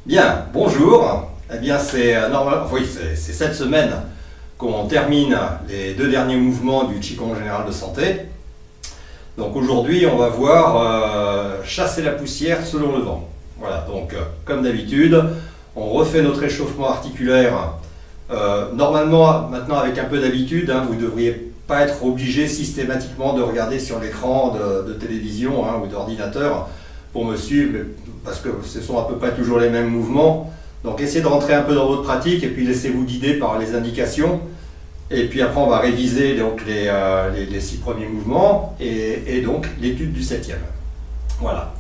Bien, bonjour. Eh bien, c'est c'est cette semaine qu'on termine les deux derniers mouvements du Qigong général de santé. Donc aujourd'hui, on va voir chasser la poussière selon le vent. Voilà, donc comme d'habitude, on refait notre échauffement articulaire. Normalement, maintenant avec un peu d'habitude, vous ne devriez pas être obligé systématiquement de regarder sur l'écran de télévision ou d'ordinateur pour me suivre, parce que ce sont à peu près toujours les mêmes mouvements. Donc essayez de rentrer un peu dans votre pratique et puis laissez-vous guider par les indications. Et puis après on va réviser donc les 6 premiers mouvements et donc l'étude du 7e. Voilà.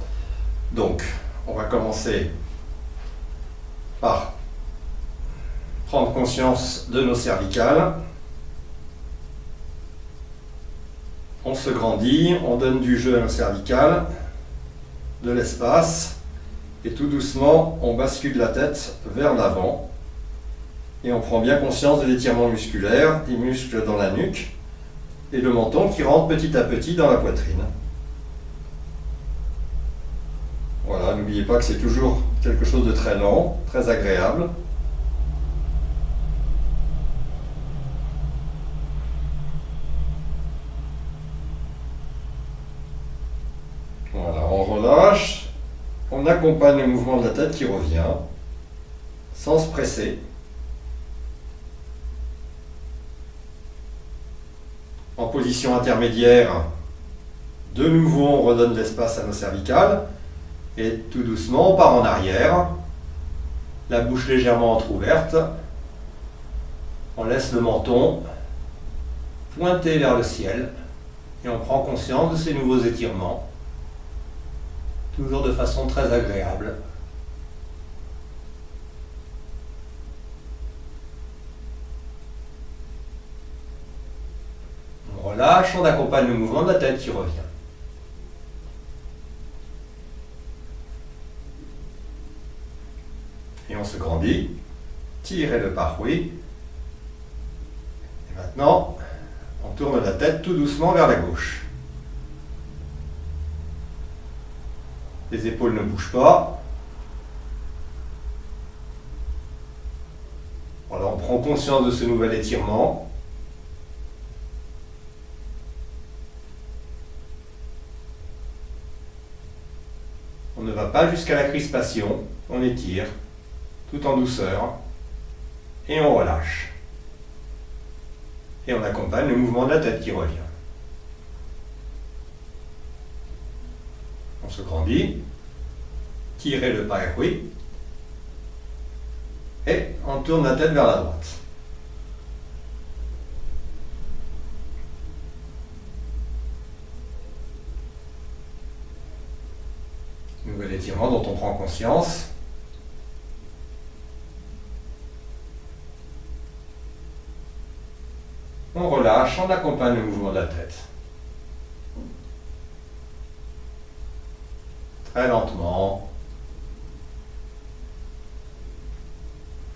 Donc on va commencer par prendre conscience de nos cervicales. On se grandit, on donne du jeu à nos cervicales, de l'espace, et tout doucement on bascule la tête vers l'avant et on prend bien conscience de l'étirement musculaire, des muscles dans la nuque et le menton qui rentre petit à petit dans la poitrine. Voilà, n'oubliez pas que c'est toujours quelque chose de très lent, très agréable. Voilà, on relâche, on accompagne le mouvement de la tête qui revient, sans se presser. En position intermédiaire, de nouveau on redonne de l'espace à nos cervicales, et tout doucement on part en arrière, la bouche légèrement entrouverte, on laisse le menton pointer vers le ciel, et on prend conscience de ces nouveaux étirements. Toujours de façon très agréable. On relâche, on accompagne le mouvement de la tête qui revient. Et on se grandit, tirez le pare-oui. Et maintenant, on tourne la tête tout doucement vers la gauche. Les épaules ne bougent pas. Voilà, on prend conscience de ce nouvel étirement. On ne va pas jusqu'à la crispation, on étire tout en douceur et on relâche. Et on accompagne le mouvement de la tête qui revient. On se grandit, tirez le pare-oui et on tourne la tête vers la droite. Nouvel étirement dont on prend conscience. On relâche, on accompagne le mouvement de la tête. Très lentement.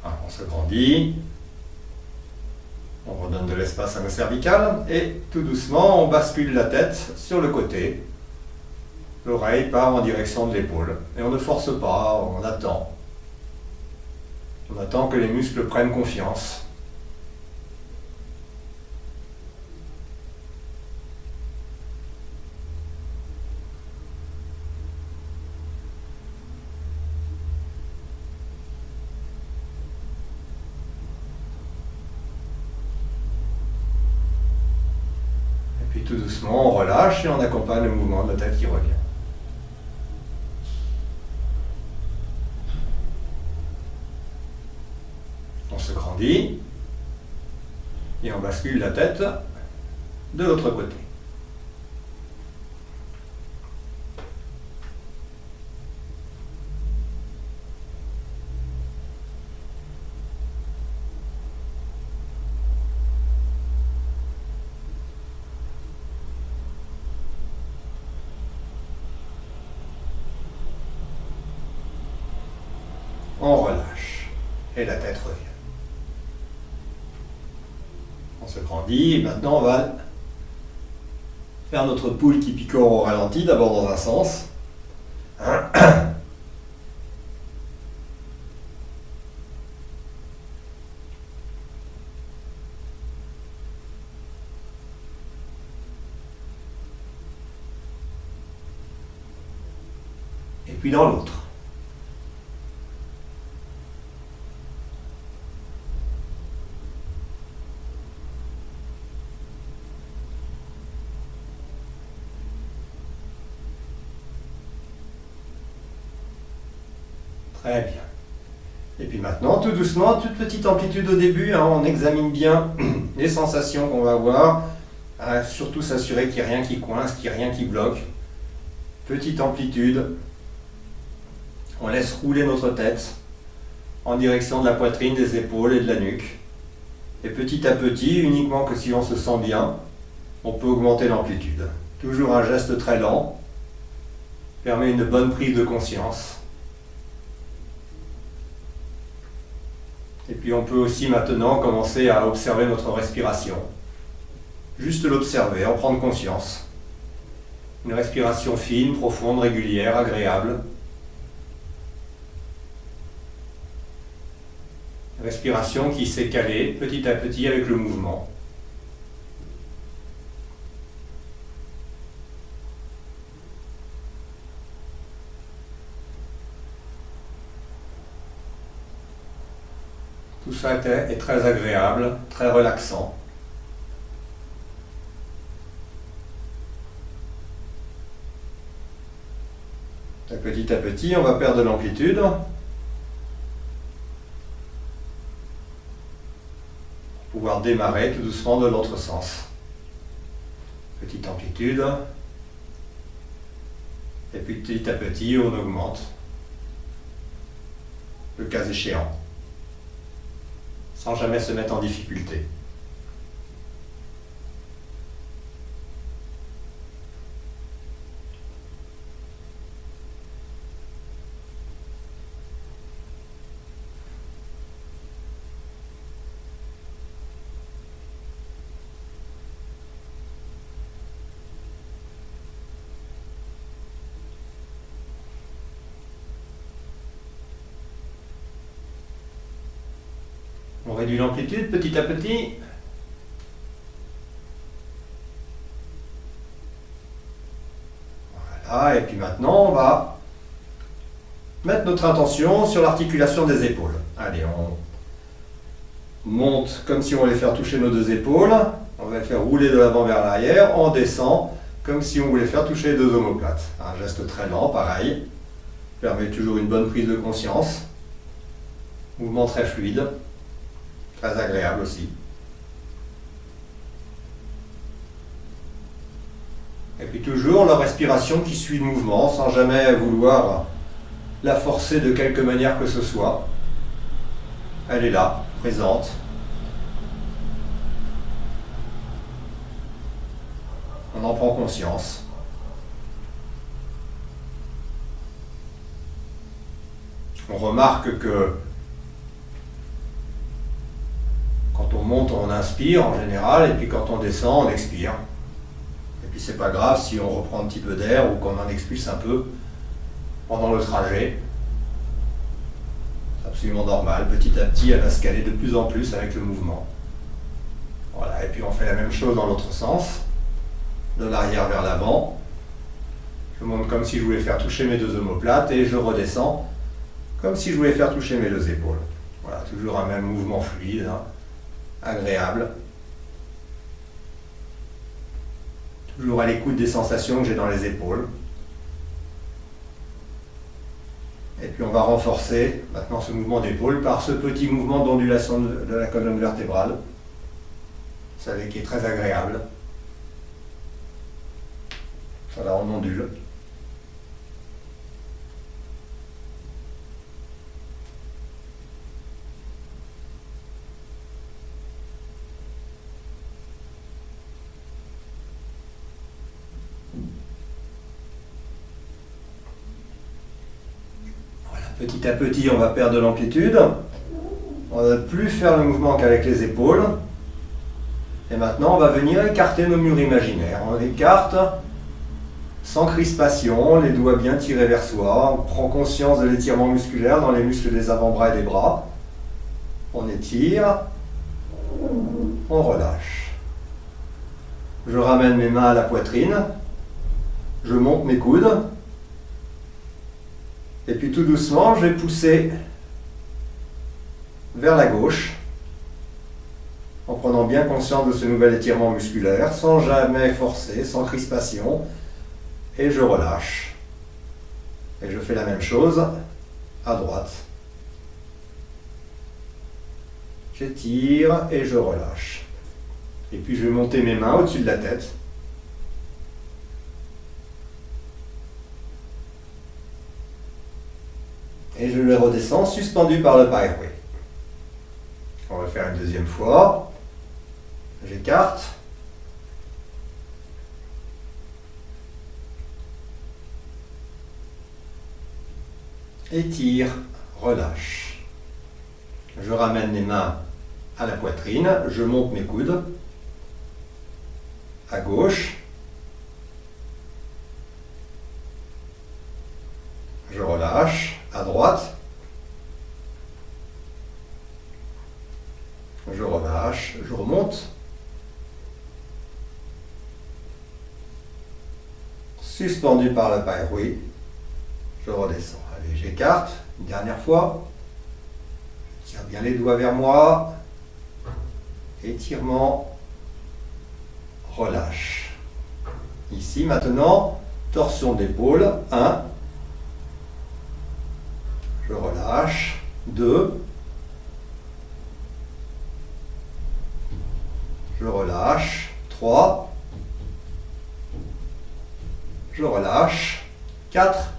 On se grandit. On redonne de l'espace à nos cervicales et tout doucement, on bascule la tête sur le côté. L'oreille part en direction de l'épaule. Et on ne force pas, on attend. On attend que les muscles prennent confiance. Puis tout doucement, on relâche et on accompagne le mouvement de la tête qui revient. On se grandit et on bascule la tête de l'autre côté. On relâche et la tête revient. On se grandit et maintenant on va faire notre poule qui picore au ralenti, d'abord dans un sens. puis dans l'autre. Très bien. Et puis maintenant, tout doucement, toute petite amplitude au début, hein, on examine bien les sensations qu'on va avoir, surtout s'assurer qu'il n'y a rien qui coince, qu'il n'y a rien qui bloque. Petite amplitude, on laisse rouler notre tête en direction de la poitrine, des épaules et de la nuque. Et petit à petit, uniquement que si on se sent bien, on peut augmenter l'amplitude. Toujours un geste très lent, permet une bonne prise de conscience. Et puis on peut aussi maintenant commencer à observer notre respiration. Juste l'observer, en prendre conscience. Une respiration fine, profonde, régulière, agréable. Une respiration qui s'est calée petit à petit avec le mouvement. Tout ça est très agréable, très relaxant. Et petit à petit, on va perdre de l'amplitude. Pour pouvoir démarrer tout doucement de l'autre sens. Petite amplitude. Et puis petit à petit, on augmente. Le cas échéant. Sans jamais se mettre en difficulté. On réduit l'amplitude petit à petit. Voilà, et puis maintenant on va mettre notre intention sur l'articulation des épaules. Allez, on monte comme si on voulait faire toucher nos deux épaules. On va les faire rouler de l'avant vers l'arrière. On descend comme si on voulait faire toucher les deux omoplates. Un geste très lent, pareil. Permet toujours une bonne prise de conscience. Mouvement très fluide. Très agréable aussi. Et puis toujours la respiration qui suit le mouvement, sans jamais vouloir la forcer de quelque manière que ce soit. Elle est là, présente. On en prend conscience. On remarque que quand on monte, on inspire en général, et puis quand on descend, on expire. Et puis c'est pas grave si on reprend un petit peu d'air ou qu'on en expulse un peu pendant le trajet. C'est absolument normal. Petit à petit, elle va se caler de plus en plus avec le mouvement. Voilà, et puis on fait la même chose dans l'autre sens, de l'arrière vers l'avant. Je monte comme si je voulais faire toucher mes deux omoplates et je redescends comme si je voulais faire toucher mes deux épaules. Voilà, toujours un même mouvement fluide. Hein. Agréable. Toujours à l'écoute des sensations que j'ai dans les épaules. Et puis on va renforcer maintenant ce mouvement d'épaule par ce petit mouvement d'ondulation de la colonne vertébrale. Vous savez qui est très agréable. Voilà, on ondule. Petit à petit, on va perdre de l'amplitude. On ne va plus faire le mouvement qu'avec les épaules. Et maintenant, on va venir écarter nos murs imaginaires. On écarte sans crispation, les doigts bien tirés vers soi. On prend conscience de l'étirement musculaire dans les muscles des avant-bras et des bras. On étire. On relâche. Je ramène mes mains à la poitrine. Je monte mes coudes. Et puis tout doucement, je vais pousser vers la gauche, en prenant bien conscience de ce nouvel étirement musculaire, sans jamais forcer, sans crispation. Et je relâche. Et je fais la même chose à droite. J'étire et je relâche. Et puis je vais monter mes mains au-dessus de la tête. Et je les redescends suspendus par le pyreway. On va le faire une deuxième fois. J'écarte. Étire, relâche. Je ramène les mains à la poitrine, je monte mes coudes à gauche. Je relâche à droite. Je relâche, je remonte. Suspendu par le pyreway, je redescends. Allez, j'écarte une dernière fois. Je tire bien les doigts vers moi. Étirement. Relâche. Ici, maintenant, torsion d'épaule. 1. Je relâche. 2. Je relâche. 3. Je relâche. 4.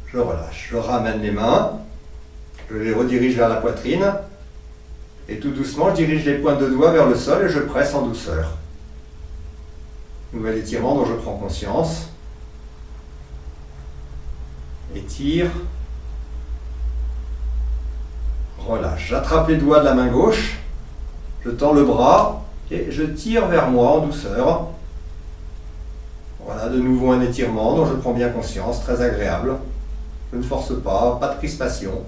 Je relâche. Je ramène les mains. Je les redirige vers la poitrine. Et tout doucement, je dirige les pointes de doigts vers le sol et je presse en douceur. Nouvel étirement dont je prends conscience. Étire. Relâche. J'attrape les doigts de la main gauche. Je tends le bras et je tire vers moi en douceur. Voilà, de nouveau un étirement dont je prends bien conscience, très agréable. Je ne force pas, pas de crispation.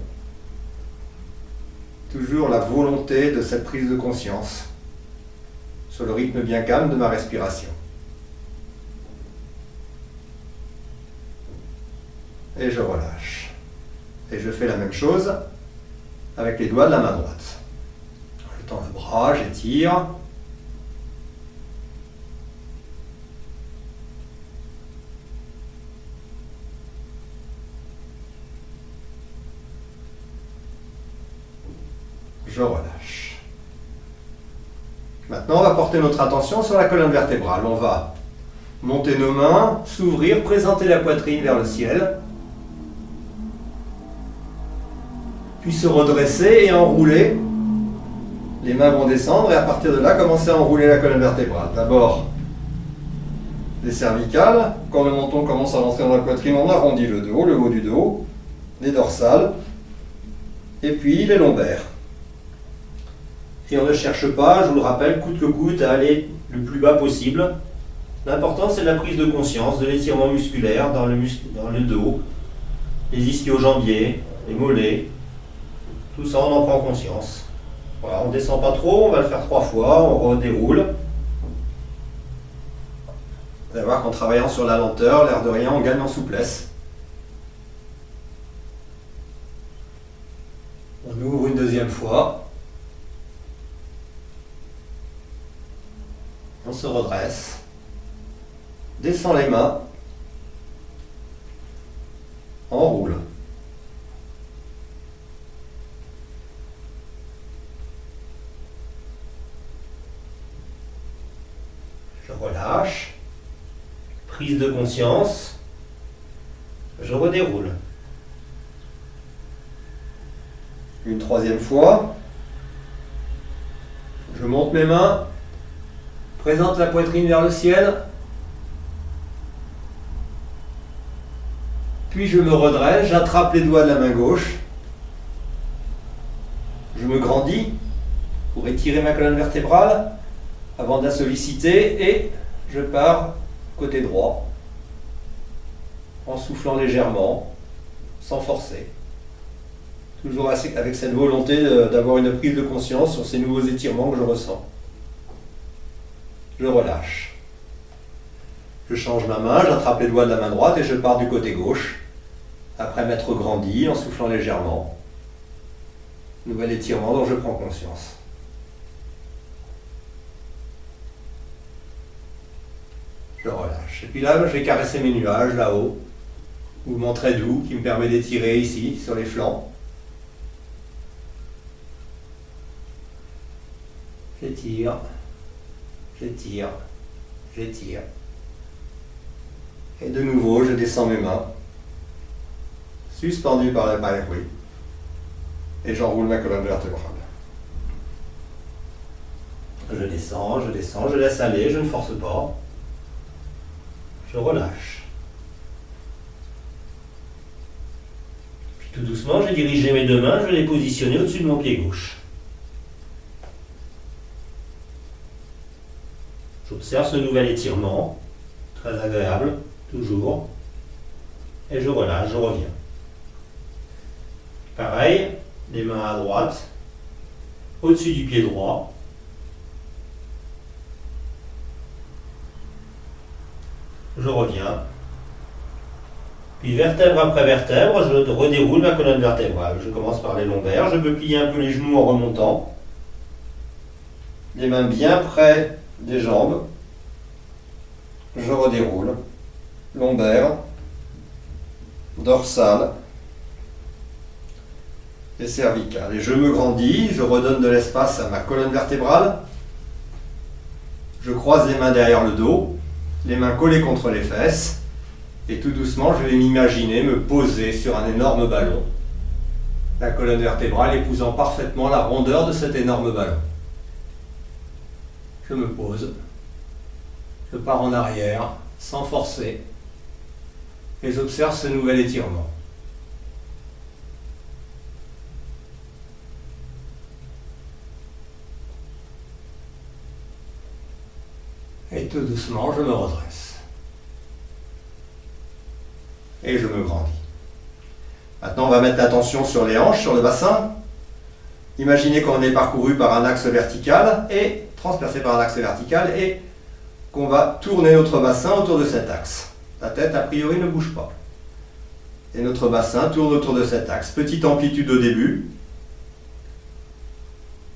Toujours la volonté de cette prise de conscience sur le rythme bien calme de ma respiration. Et je relâche. Et je fais la même chose avec les doigts de la main droite. Je tends le bras, j'étire. Je relâche. Maintenant, on va porter notre attention sur la colonne vertébrale. On va monter nos mains, s'ouvrir, présenter la poitrine vers le ciel, puis se redresser et enrouler. Les mains vont descendre et à partir de là, commencer à enrouler la colonne vertébrale. D'abord, les cervicales. Quand le menton commence à rentrer dans la poitrine, on arrondit le dos, le haut du dos, les dorsales, et puis les lombaires. Et on ne cherche pas, je vous le rappelle, coûte que coûte, à aller le plus bas possible. L'important, c'est la prise de conscience, de l'étirement musculaire dans le dos, les ischio-jambiers, les mollets. Tout ça, on en prend conscience. Voilà, on ne descend pas trop, on va le faire 3 fois, on redéroule. Vous allez voir qu'en travaillant sur la lenteur, l'air de rien, on gagne en souplesse. On ouvre une deuxième fois. On se redresse, descend les mains, enroule. Je relâche, prise de conscience, je redéroule. Une troisième fois, je monte mes mains. Présente la poitrine vers le ciel. Puis je me redresse, j'attrape les doigts de la main gauche. Je me grandis pour étirer ma colonne vertébrale avant de la solliciter et je pars côté droit en soufflant légèrement, sans forcer. Toujours avec cette volonté d'avoir une prise de conscience sur ces nouveaux étirements que je ressens. Je relâche. Je change ma main, j'attrape les doigts de la main droite et je pars du côté gauche. Après m'être grandi en soufflant légèrement. Nouvel étirement dont je prends conscience. Je relâche. Et puis là, je vais caresser mes nuages là-haut. Mouvement très doux qui me permet d'étirer ici, sur les flancs. J'étire, j'étire, j'étire. Et de nouveau, je descends mes mains, suspendues par la périphérie, et j'enroule ma colonne vertébrale. Je descends, je laisse aller, je ne force pas. Je relâche. Puis tout doucement, je dirige mes deux mains, je vais les positionner au-dessus de mon pied gauche. J'observe ce nouvel étirement, très agréable, toujours, et je relâche, je reviens. Pareil, les mains à droite, au-dessus du pied droit. Je reviens. Puis vertèbre après vertèbre, je redéroule ma colonne vertébrale. Je commence par les lombaires, je peux plier un peu les genoux en remontant. Les mains bien près des jambes. Je redéroule. Lombaire, dorsale et cervicale. Et je me grandis, je redonne de l'espace à ma colonne vertébrale. Je croise les mains derrière le dos, les mains collées contre les fesses. Et tout doucement, je vais m'imaginer me poser sur un énorme ballon. La colonne vertébrale épousant parfaitement la rondeur de cet énorme ballon. Je me pose. Je pars en arrière, sans forcer. Et j'observe ce nouvel étirement. Et tout doucement, je me redresse. Et je me grandis. Maintenant, on va mettre l'attention sur les hanches, sur le bassin. Imaginez qu'on est parcouru par un axe vertical et transpercé par un axe vertical et qu'on va tourner notre bassin autour de cet axe. La tête, a priori, ne bouge pas. Et notre bassin tourne autour de cet axe. Petite amplitude au début.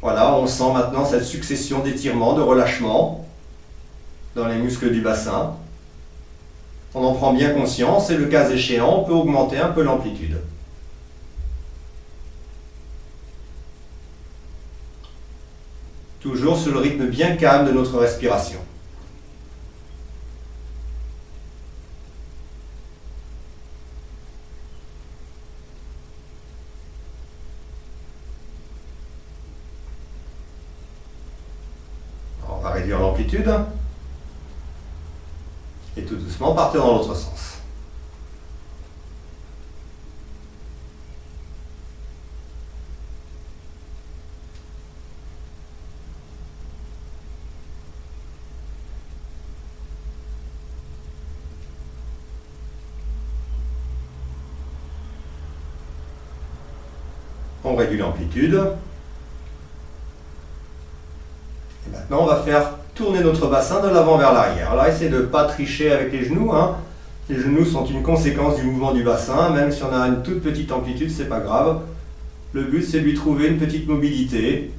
Voilà, on sent maintenant cette succession d'étirements, de relâchements dans les muscles du bassin. On en prend bien conscience et le cas échéant, on peut augmenter un peu l'amplitude. Toujours sur le rythme bien calme de notre respiration. On va réduire l'amplitude. Et tout doucement, partir dans l'autre sens. On réduit l'amplitude. Et maintenant, on va faire tourner notre bassin de l'avant vers l'arrière. Alors, essayez de ne pas tricher avec les genoux. Les genoux sont une conséquence du mouvement du bassin. Même si on a une toute petite amplitude, c'est pas grave. Le but, c'est de lui trouver une petite mobilité,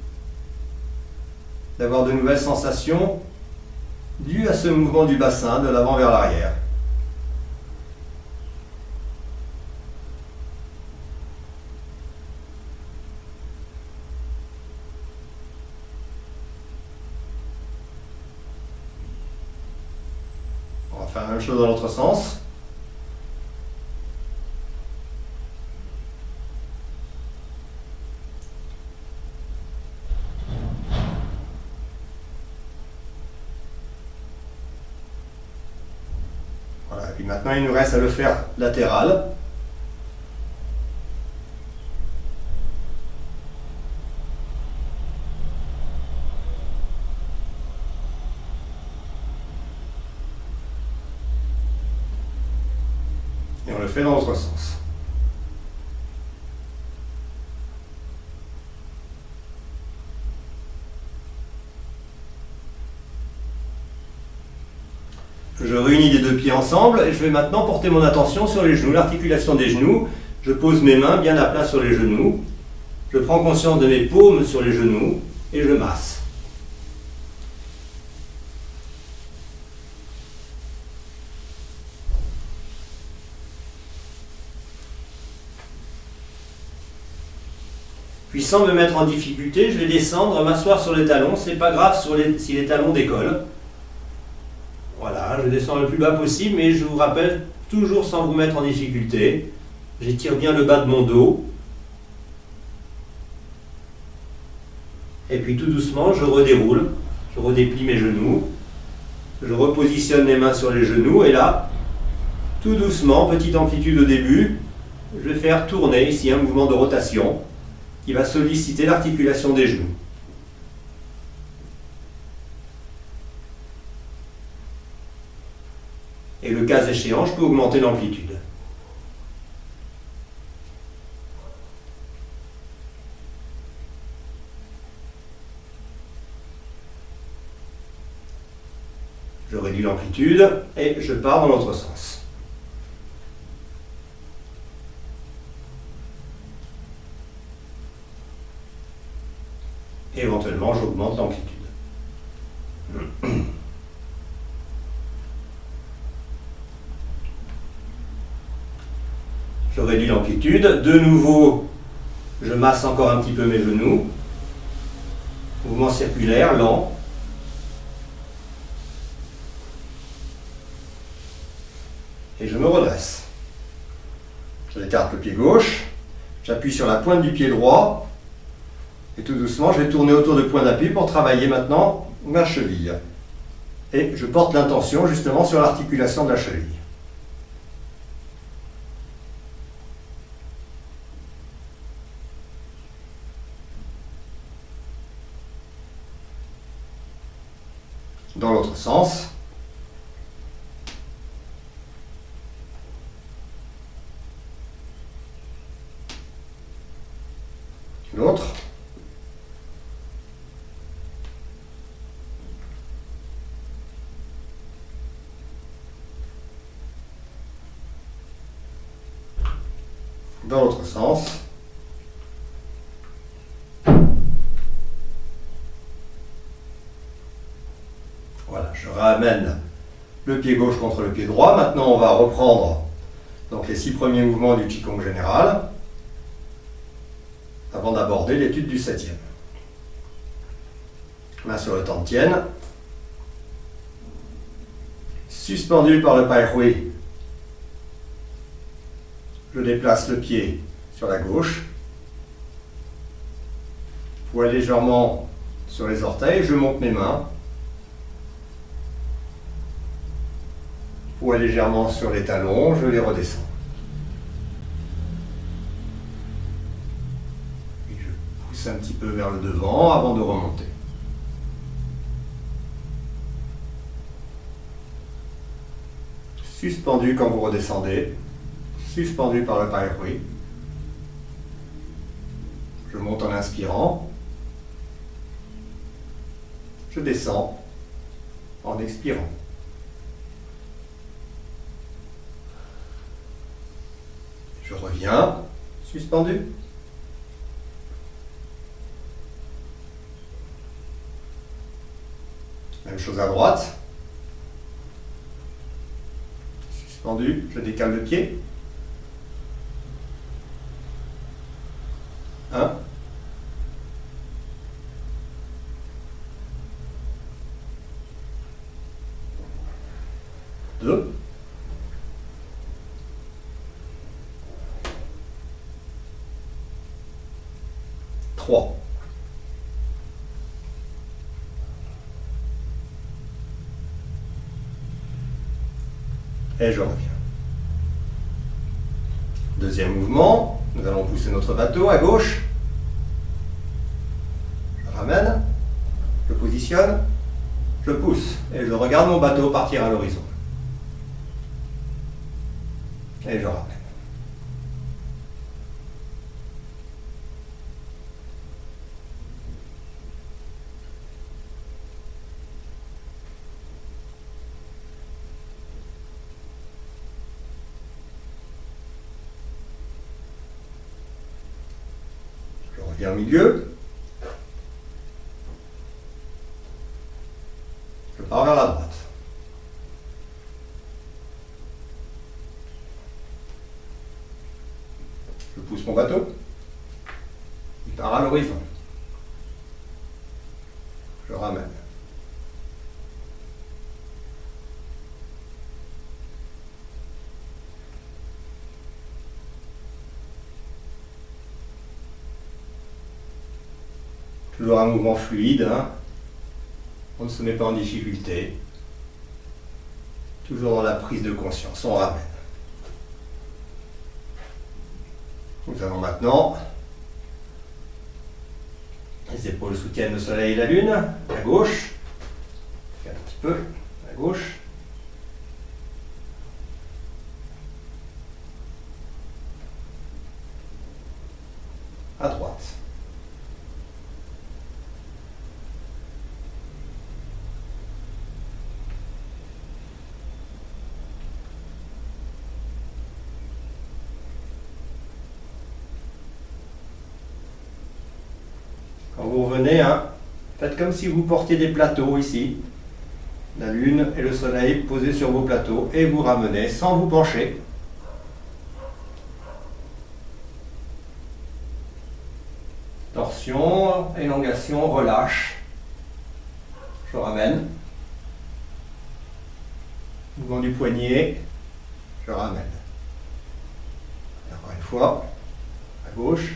d'avoir de nouvelles sensations dues à ce mouvement du bassin de l'avant vers l'arrière. On va faire la même chose dans l'autre sens. Voilà, et puis maintenant il nous reste à le faire latéral. Et on le fait dans l'autre sens. Je réunis les deux pieds ensemble et je vais maintenant porter mon attention sur les genoux, l'articulation des genoux. Je pose mes mains bien à plat sur les genoux. Je prends conscience de mes paumes sur les genoux et je masse. Puis sans me mettre en difficulté, je vais descendre, m'asseoir sur les talons. C'est pas grave si les talons décollent. Voilà, je descends le plus bas possible, mais je vous rappelle, toujours sans vous mettre en difficulté. J'étire bien le bas de mon dos. Et puis tout doucement, je redéroule. Je redéplie mes genoux. Je repositionne les mains sur les genoux. Et là, tout doucement, petite amplitude au début, je vais faire tourner ici un mouvement de rotation qui va solliciter l'articulation des genoux. Et le cas échéant, je peux augmenter l'amplitude. Je réduis l'amplitude et je pars dans l'autre sens. Et éventuellement, j'augmente l'amplitude. Je réduis l'amplitude. De nouveau, je masse encore un petit peu mes genoux. Mouvement circulaire, lent. Et je me redresse. J'écarte le pied gauche. J'appuie sur la pointe du pied droit. Et tout doucement, je vais tourner autour de point d'appui pour travailler maintenant ma cheville. Et je porte l'intention justement sur l'articulation de la cheville. Dans l'autre sens. L'autre. Dans l'autre sens. Voilà, je ramène le pied gauche contre le pied droit. Maintenant, on va reprendre donc, les 6 premiers mouvements du Qigong général avant d'aborder l'étude du 7e. Main sur le Tantien. Suspendu par le Pai Hui, je déplace le pied sur la gauche. Poids légèrement sur les orteils, je monte mes mains. Poids légèrement sur les talons, je les redescends. Et je pousse un petit peu vers le devant avant de remonter. Suspendu quand vous redescendez. Suspendu par le Pai Hui. Je monte en inspirant. Je descends en expirant. Je reviens, suspendu. Même chose à droite. Suspendu, je décale le pied. 1. 2. 3. Et je reviens. Deuxième mouvement, nous allons pousser notre bateau à gauche. Je ramène, je positionne, je pousse et je regarde mon bateau partir à l'horizon. Et je ramène. viens au milieu. Je pars vers la droite. Je pousse mon bateau. Il part à l'horizon. Je ramène. Toujours un mouvement fluide, hein. On ne se met pas en difficulté. Toujours dans la prise de conscience, on ramène. Nous allons maintenant, les épaules soutiennent le soleil et la lune, à gauche, un petit peu, à gauche. À droite. Quand vous revenez, hein, faites comme si vous portiez des plateaux ici. La lune et le soleil posés sur vos plateaux et vous ramenez sans vous pencher. Torsion, élongation, relâche. Je ramène. Mouvement du poignet. Je ramène. Et encore une fois, à gauche.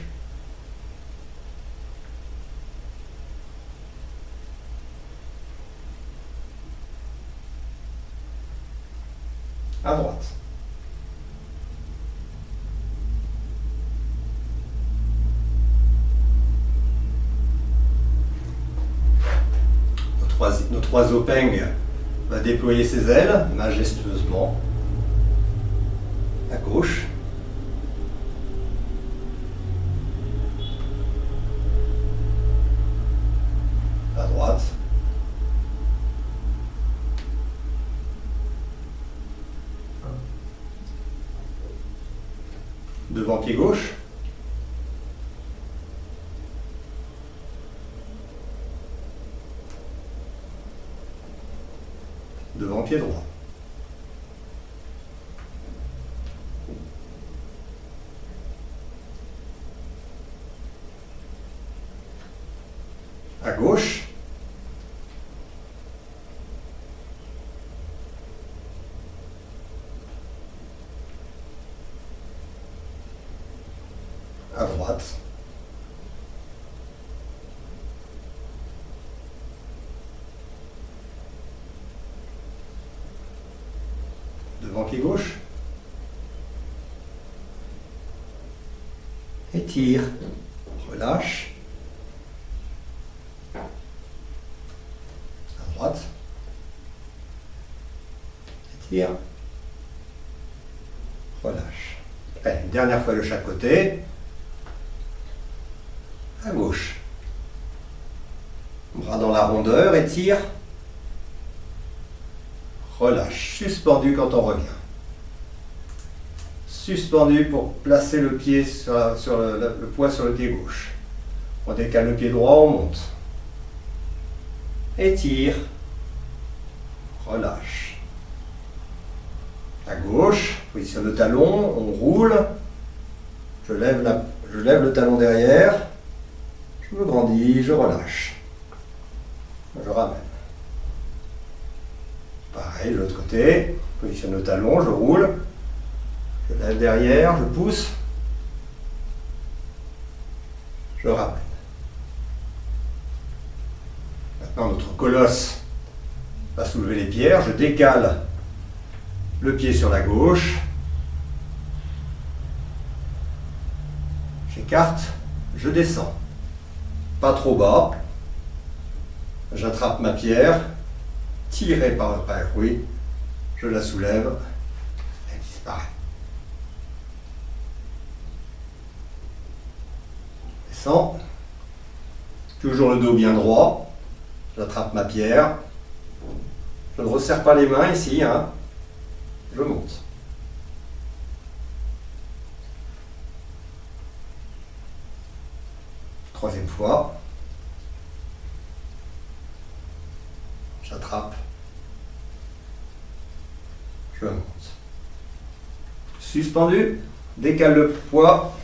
À droite. Notre oiseau peigne va déployer ses ailes majestueusement. À gauche. À droite. Devant pied gauche. Devant pied droit. À gauche. À droite. Devant pied gauche. Étire. Relâche. À droite. Étire. Relâche. Allez, une dernière fois de chaque côté. À gauche. Bras dans la rondeur, étire. Relâche. Suspendu quand on revient. Suspendu pour placer le pied sur le poids sur le pied gauche. On décale le pied droit, on monte. Étire. Relâche. À gauche, positionne le talon, on roule. Je lève le talon derrière. Je me grandis, je relâche. Je ramène. Pareil, de l'autre côté, positionne le talon, je roule. Je lève derrière, je pousse. Je ramène. Maintenant, notre colosse va soulever les pierres. Je décale le pied sur la gauche. J'écarte, je descends. Pas trop bas. J'attrape ma pierre, tirée par le père, oui. Je la soulève, elle disparaît. Descends. Toujours le dos bien droit. J'attrape ma pierre. Je ne resserre pas les mains ici, hein. Je monte. Troisième fois. J'attrape. Je monte. Suspendu. Décale le poids.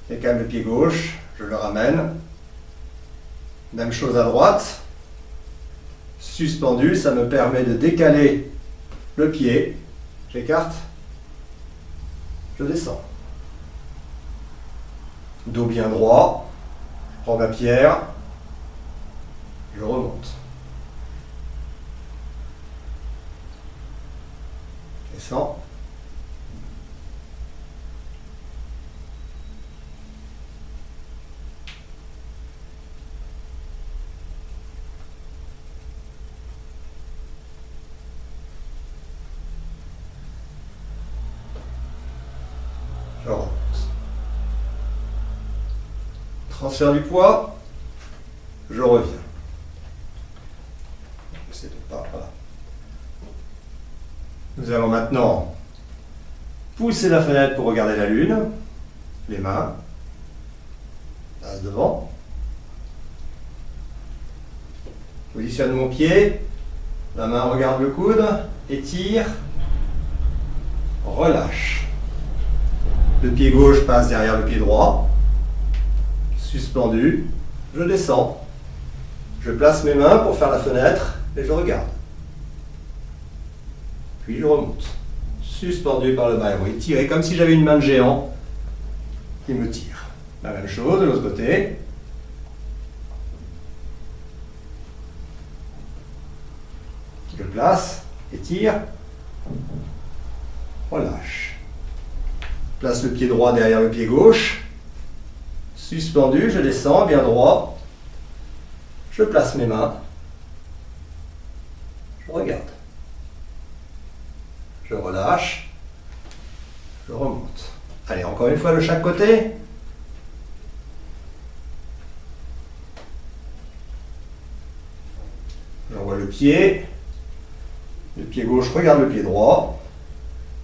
Décale le pied gauche. Je le ramène. Même chose à droite. Suspendu, ça me permet de décaler le pied. J'écarte. Je descends. Dos bien droit. Je prends ma pierre. Je remonte. Descends. Je remonte. Transfert du poids. Je reviens. C'est pas, voilà. Nous allons maintenant pousser la fenêtre pour regarder la lune. Les mains. Passe devant. Positionne mon pied. La main regarde le coude. Étire. Relâche. Le pied gauche passe derrière le pied droit. Suspendu. Je descends. Je place mes mains pour faire la fenêtre et je regarde. Puis je remonte. Suspendu par le bas. Oui, tiré comme si j'avais une main de géant qui me tire. La même chose de l'autre côté. Je place, étire, relâche. Place le pied droit derrière le pied gauche. Suspendu, je descends bien droit. Je place mes mains. Je regarde. Je relâche. Je remonte. Allez, encore une fois de chaque côté. J'envoie le pied. Le pied gauche regarde le pied droit.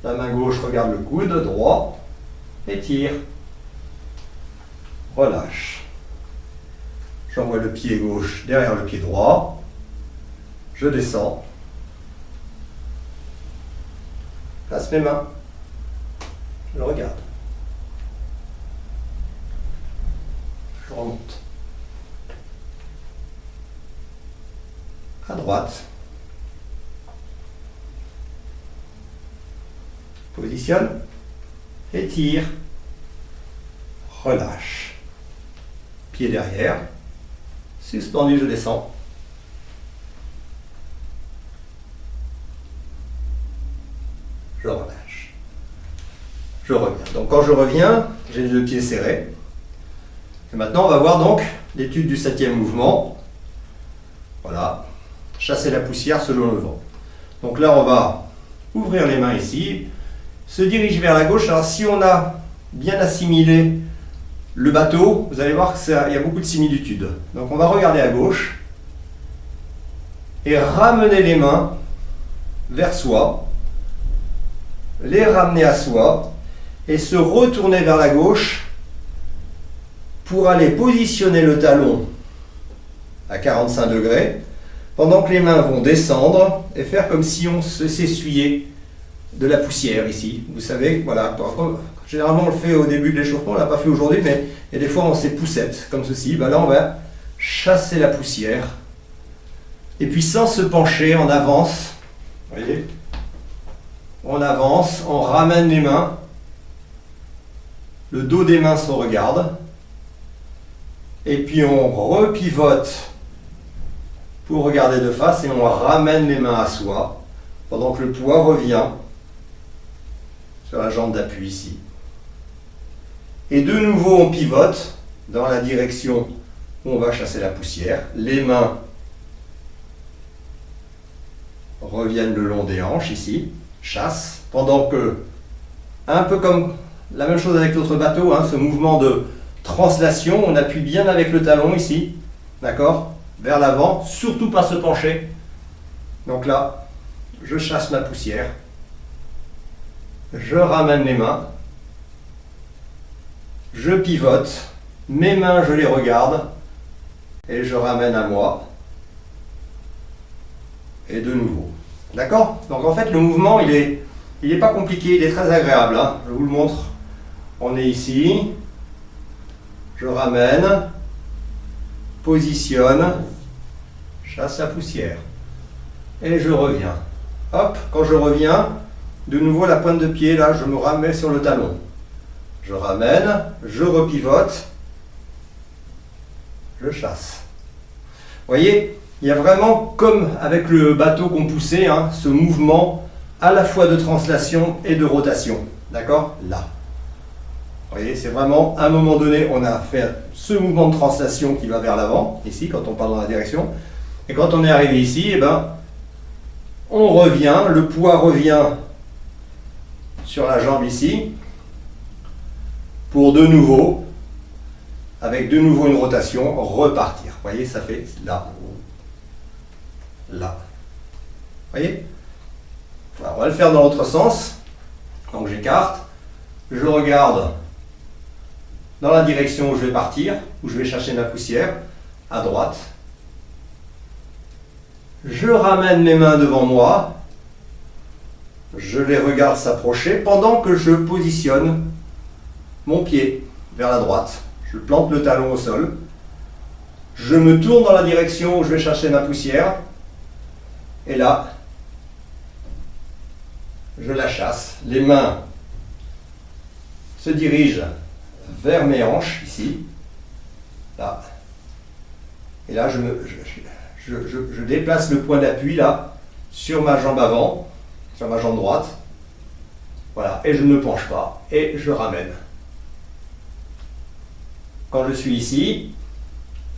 La main gauche regarde le coude droit. Étire. Relâche. J'envoie le pied gauche derrière le pied droit. Je descends. Place mes mains. Je regarde. Je remonte. À droite. Positionne. Étire. Relâche. Pied derrière. Suspendu, je descends. Je relâche. Je reviens. Donc quand je reviens, j'ai les deux pieds serrés. Et maintenant, on va voir donc l'étude du 7e mouvement. Voilà. Chasser la poussière selon le vent. Donc là, on va ouvrir les mains ici. Se dirige vers la gauche. Alors si on a bien assimilé le bateau, vous allez voir qu'il y a beaucoup de similitudes. Donc on va regarder à gauche et ramener les mains vers soi, les ramener à soi et se retourner vers la gauche pour aller positionner le talon à 45 degrés pendant que les mains vont descendre et faire comme si on s'essuyait de la poussière ici. Vous savez, voilà. Généralement, on le fait au début de l'échauffement, on ne l'a pas fait aujourd'hui, mais il y a des fois, on s'époussette, comme ceci. Ben là, on va chasser la poussière. Et puis, sans se pencher, on avance. Vous voyez ? On avance, on ramène les mains. Le dos des mains se regarde. Et puis, on repivote pour regarder de face et on ramène les mains à soi pendant que le poids revient sur la jambe d'appui ici. Et de nouveau, on pivote dans la direction où on va chasser la poussière. Les mains reviennent le long des hanches ici, chasse, pendant que, un peu comme la même chose avec l'autre bateau, hein, ce mouvement de translation, on appuie bien avec le talon ici, d'accord, vers l'avant, surtout pas se pencher. Donc là, je chasse ma poussière, je ramène les mains, je pivote Mes mains, je les regarde et je ramène à moi. Et de nouveau. D'accord? Donc en fait, le mouvement, il est pas compliqué, il est très agréable. Hein. Je vous le montre. On est ici. Je ramène. Positionne. Chasse la poussière. Et je reviens. Hop, quand je reviens, de nouveau la pointe de pied, là, je me ramène sur le talon. Je ramène, je repivote. Je chasse. Vous voyez, il y a vraiment, comme avec le bateau qu'on poussait, hein, ce mouvement à la fois de translation et de rotation. D'accord? Là. Vous voyez, c'est vraiment, à un moment donné, on a fait ce mouvement de translation qui va vers l'avant, ici, quand on part dans la direction. Et quand on est arrivé ici, eh ben, on revient, le poids revient sur la jambe ici, pour de nouveau, avec de nouveau une rotation, repartir. Vous voyez, ça fait là. Là. Vous voyez? Alors, on va le faire dans l'autre sens. Donc j'écarte, je regarde dans la direction où je vais partir, où je vais chercher ma poussière, à droite. Je ramène mes mains devant moi, je les regarde s'approcher pendant que je positionne mon pied vers la droite. Je plante le talon au sol, je me tourne dans la direction où je vais chercher ma poussière, et là, je la chasse. Les mains se dirigent vers mes hanches, ici, là, et là je déplace le point d'appui là, sur ma jambe avant, sur ma jambe droite, voilà, et je ne penche pas, et je ramène. Quand je suis ici,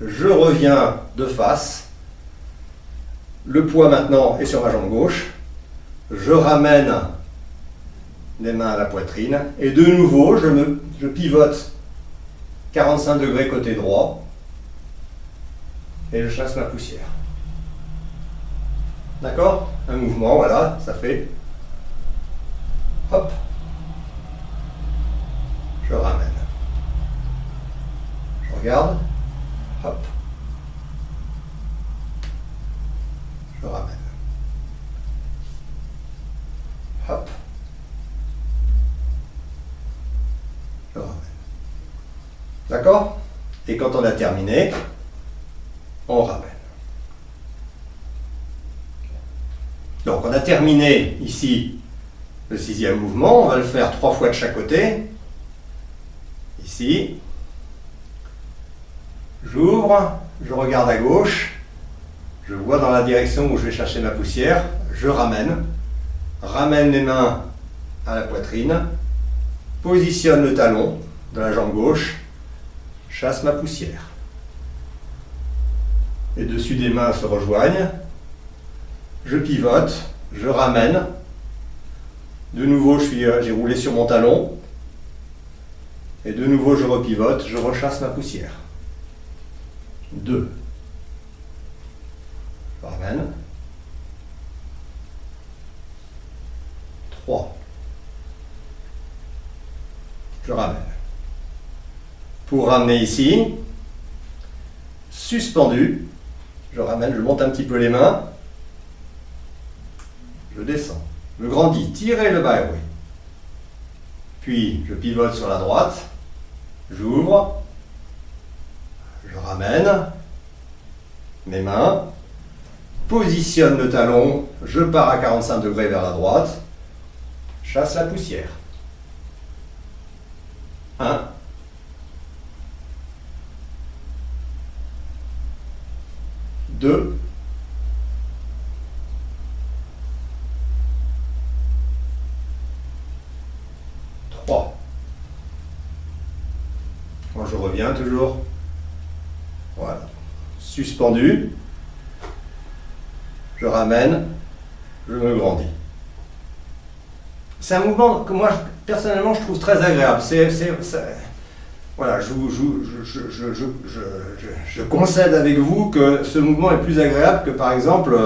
je reviens de face, le poids maintenant est sur ma jambe gauche, je ramène les mains à la poitrine, et de nouveau, je pivote 45 degrés côté droit, et je chasse ma poussière. D'accord? Un mouvement, voilà, ça fait hop, je ramène. Je regarde, hop, je ramène. Hop, je ramène. D'accord? Et quand on a terminé, on ramène. Donc on a terminé ici le 6e mouvement, on va le faire 3 fois de chaque côté. Ici, j'ouvre, je regarde à gauche, je vois dans la direction où je vais chercher ma poussière, je ramène les mains à la poitrine, positionne le talon de la jambe gauche, chasse ma poussière. Les dessus des mains se rejoignent, je pivote, je ramène, de nouveau j'ai roulé sur mon talon, et de nouveau je repivote, je rechasse ma poussière. 2. Je ramène. 3. Je ramène. Pour ramener ici, suspendu, je ramène, je monte un petit peu les mains, je descends, je grandis, tirez le bas, oui. Puis je pivote sur la droite, j'ouvre, je ramène mes mains, positionne le talon, je pars à 45 degrés vers la droite, chasse la poussière. 1. 2. 3. Quand je reviens toujours, voilà, suspendu, je ramène, je me grandis. C'est un mouvement que moi, personnellement, je trouve très agréable. Voilà, je concède avec vous que ce mouvement est plus agréable que, par exemple,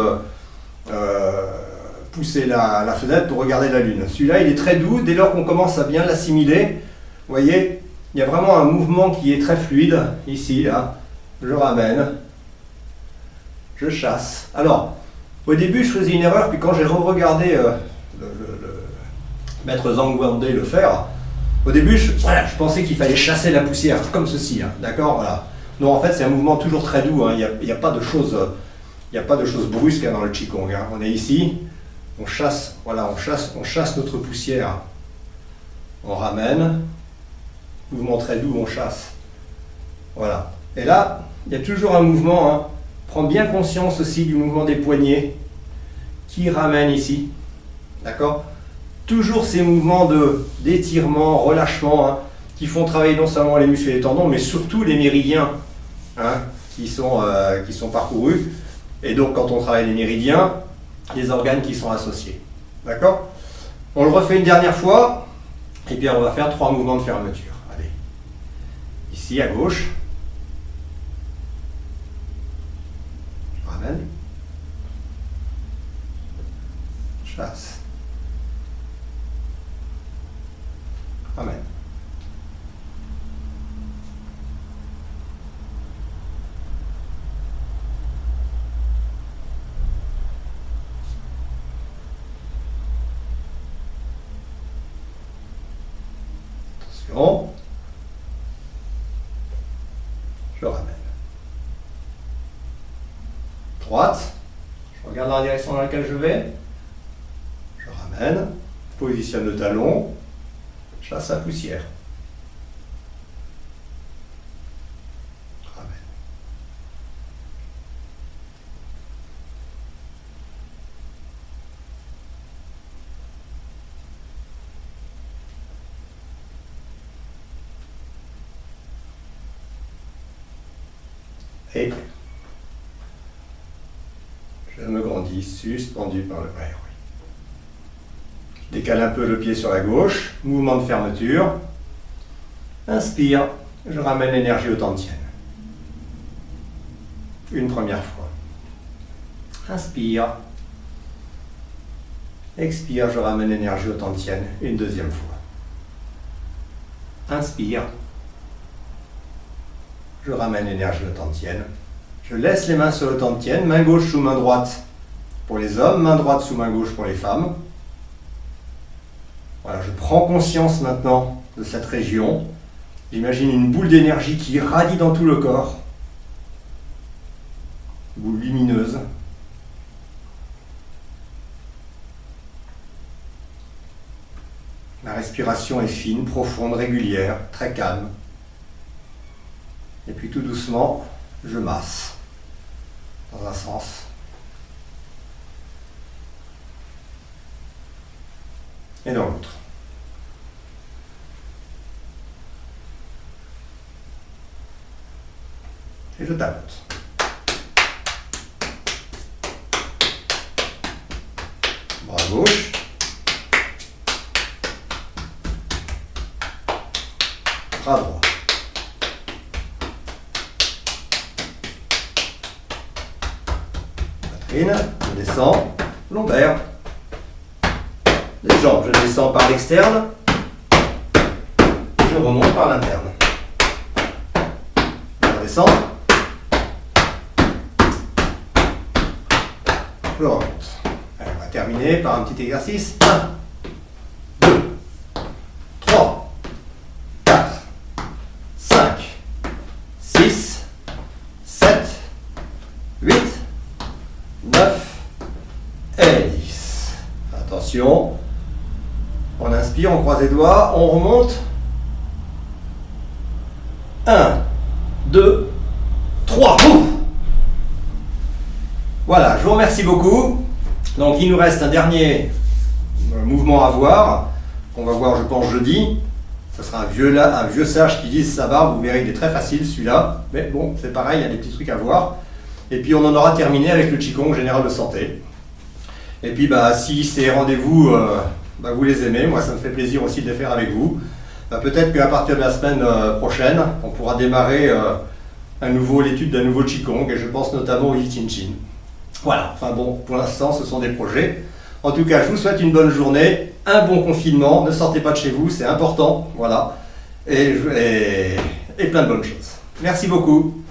pousser la fenêtre pour regarder la lune. Celui-là, il est très doux. Dès lors qu'on commence à bien l'assimiler, vous voyez, il y a vraiment un mouvement qui est très fluide, ici, là. Je ramène, je chasse. Alors, au début, je faisais une erreur, puis quand j'ai re-regardé le maître Zhang Guangde le faire, au début, je pensais qu'il fallait chasser la poussière, comme ceci, hein, d'accord, voilà. Non, en fait, c'est un mouvement toujours très doux, hein, il n'y a pas de choses brusques hein, dans le Qigong. Hein. On est ici, on chasse, voilà, on chasse notre poussière. On ramène, mouvement très doux, on chasse. Voilà. Et là, il y a toujours un mouvement, hein. Prends bien conscience aussi du mouvement des poignets qui ramène ici. D'accord? Toujours ces mouvements d'étirement, relâchement, hein, qui font travailler non seulement les muscles et les tendons, mais surtout les méridiens hein, qui sont parcourus. Et donc, quand on travaille les méridiens, les organes qui sont associés. D'accord? On le refait une dernière fois, et puis on va faire 3 mouvements de fermeture. Allez. Ici, à gauche. Je ramène. Chasse. Ramène. Attention. Je ramène. Droite. Je regarde dans la direction dans laquelle je vais. Je ramène. Positionne le talon. Chasse la poussière. Ramène. Et je me grandis, suspendu par le verre. Je décale un peu le pied sur la gauche, mouvement de fermeture. Inspire, je ramène l'énergie au tantienne. Une première fois. Inspire. Expire, je ramène l'énergie au tantienne. Une deuxième fois. Inspire. Je ramène l'énergie au tantienne. Je laisse les mains sur le tantienne, main gauche sous main droite pour les hommes, main droite sous main gauche pour les femmes. Voilà, je prends conscience maintenant de cette région. J'imagine une boule d'énergie qui irradie dans tout le corps. Boule lumineuse. La respiration est fine, profonde, régulière, très calme. Et puis tout doucement, je masse dans un sens. Et dans l'autre. Et je tapote. Bras gauche. Bras droit. Poitrine, je descends, lombaire. Les jambes, je descends par l'externe, je remonte par l'interne. Je descends, je remonte. Allez, on va terminer par un petit exercice. 1, 2, 3, 4, 5, 6, 7, 8, 9 et 10. Attention. On inspire, on croise les doigts, on remonte. 1, 2, 3. Voilà, je vous remercie beaucoup. Donc il nous reste un dernier mouvement à voir, qu'on va voir je pense jeudi. Ce sera un vieux sage qui lise sa barbe, vous verrez il est très facile celui-là. Mais bon, c'est pareil, il y a des petits trucs à voir. Et puis on en aura terminé avec le Qigong général de santé. Et puis si ces rendez-vous... vous les aimez, moi ça me fait plaisir aussi de les faire avec vous. Peut-être qu'à partir de la semaine prochaine, on pourra démarrer l'étude d'un nouveau Qigong, et je pense notamment au Yi Chin Chin. Voilà, enfin bon, pour l'instant ce sont des projets. En tout cas, je vous souhaite une bonne journée, un bon confinement, ne sortez pas de chez vous, c'est important, voilà. et plein de bonnes choses. Merci beaucoup.